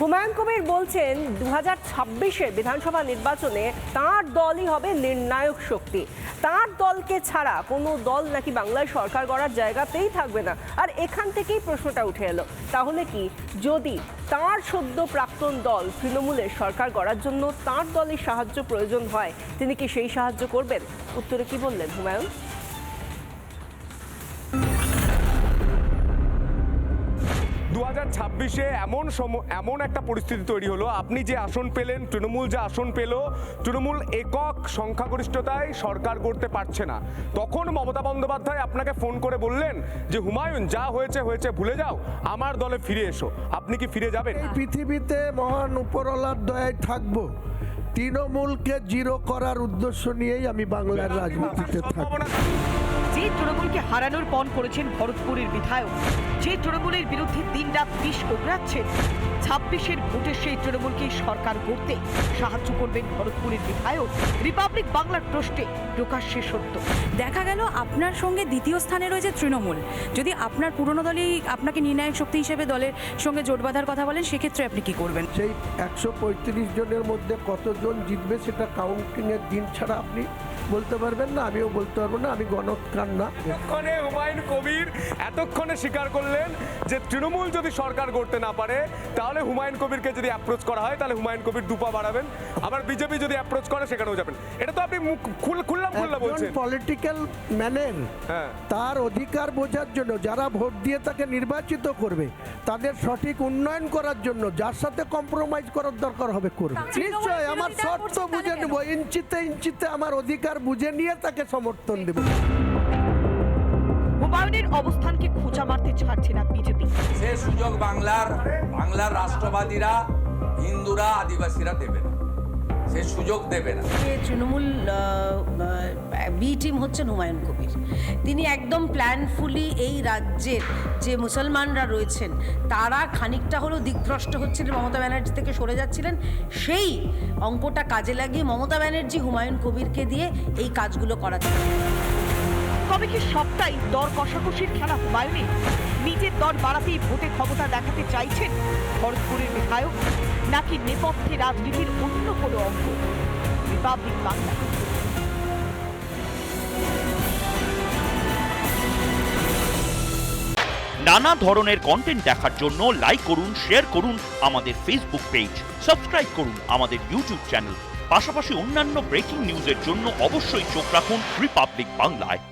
হুমায়ুন কবির বলছেন 2026-এর বিধানসভা নির্বাচনে তার দলই হবে নির্ণায়ক শক্তি। তার দলকে ছাড়া কোনো দল নাকি বাংলায় সরকার গড়ার জায়গাতেই থাকবে না। আর এখান থেকেই প্রশ্নটা উঠে এলো, তাহলে কি যদি তার সদ্য প্রাক্তন দল তৃণমূলের সরকার গড়ার জন্য তার দলের সাহায্য প্রয়োজন হয়, তিনি কি সেই সাহায্য করবেন? উত্তরে কি বললেন হুমায়ুন? 2026-এ এমন একটা পরিস্থিতি তৈরি হলো, আপনি যে আসন পেলেন, তৃণমূল যে আসন পেল, তৃণমূল একক সংখ্যাগরিষ্ঠতায় সরকার করতে পারছে না। তখন মমতা বন্দ্যোপাধ্যায় আপনাকে ফোন করে বললেন যে হুমায়ুন, যা হয়েছে হয়েছে, ভুলে যাও, আমার দলে ফিরে এসো। আপনি কি ফিরে যাবেন? পৃথিবীতে মহান উপরওয়ালার দয়ায় থাকবো। তৃণমূলকে জিরো করার উদ্দেশ্য নিয়েই আমি বাংলার রাজনীতিতে থাকবো। যে তৃণমূলকে হারানোর পণ করেছেন ভরতপুরের বিধায়ক, যে তৃণমূলের বিরুদ্ধে দিনরাত বিষ ওগড়াচ্ছেন, 26-এর ভোটের সেই তৃণমূলকে সরকার গড়তে সাহায্য করবেন ভরতপুরের বিধায়ক। রিপাবলিক বাংলার প্রশ্নে প্রকাশ্যে সত্য। দেখা গেল আপনার সঙ্গে দ্বিতীয় স্থানে রয়েছে তৃণমূল। যদি আপনার পুরনো দলই আপনাকে নির্ণায়ক শক্তি হিসেবে দলের সঙ্গে জোট বাঁধার কথা বলেন, সেক্ষেত্রে আপনি কি করবেন? সেই 135 জনের মধ্যে কতজন জিতবে সেটা কাউন্টিংয়ের দিন ছাড়া আপনি বলতে পারবেন না, আমিও বলতে পারবো না, আমি গণৎকার না। এতক্ষণে হুমায়ুন কবির এতক্ষণে স্বীকার করলেন যে তৃণমূল যদি সরকার করতে না পারে, তাহলে হুমায়ুন কবিরকে যদি অ্যাপ্রোচ করা হয়, তাহলে হুমায়ুন কবির দুপা বাড়াবেন। আবার বিজেপি যদি অ্যাপ্রোচ করে, সেখানেও যাবেন। এটা তো আপনি খুললাম বলছেন। পলিটিক্যাল ম্যানের তার অধিকার বোঝার জন্য, যারা ভোট দিয়ে তাকে নির্বাচিত করবে, তাদের সঠিক উন্নয়ন করার জন্য যার সাথে কম্প্রোমাইজ করার দরকার হবে করবে। নিশ্চয়ই আমার শর্ত বুঝে নেব, ইঞ্চিতে ইঞ্চিতে আমার অধিকার বুঝে নিয়ে তাকে সমর্থন দেব। হুমায়ুনের অবস্থানকে খোঁচা মারতে ছাড়ছে না বিজেপি। সে সুযোগ বাংলার রাষ্ট্রবাদীরা, হিন্দুরা, আদিবাসীরা দেবে না, সে সুযোগ দেবে না। তৃণমূল বি টিম হচ্ছেন হুমায়ুন কবির। তিনি একদম প্ল্যানফুলি এই রাজ্যের যে মুসলমানরা রয়েছেন, তারা খানিকটা হলেও দিকভ্রষ্ট হচ্ছিলেন, মমতা ব্যানার্জি থেকে সরে যাচ্ছিলেন, সেই অঙ্কটা কাজে লাগিয়ে মমতা ব্যানার্জি হুমায়ুন কবিরকে দিয়ে এই কাজগুলো করাচ্ছেন। তবে কি সবটাই দর কষাকষির খেলা হুমায়ুনের? নিজের দর বাড়াতেই ভোটে ক্ষমতা দেখাতে চাইছেন ভরতপুরের বিধায়ক, নাকি নেপথ্যে রাজনীতির অন্য কোনো অঙ্গ? রিপাবলিক বাংলা। নানা ধরনের কন্টেন্ট দেখার জন্য লাইক করুন, শেয়ার করুন আমাদের ফেসবুক পেজ, সাবস্ক্রাইব করুন আমাদের ইউটিউব চ্যানেল। পাশাপাশি অন্যান্য ব্রেকিং নিউজের জন্য অবশ্যই চোখ রাখুন রিপাবলিক বাংলায়।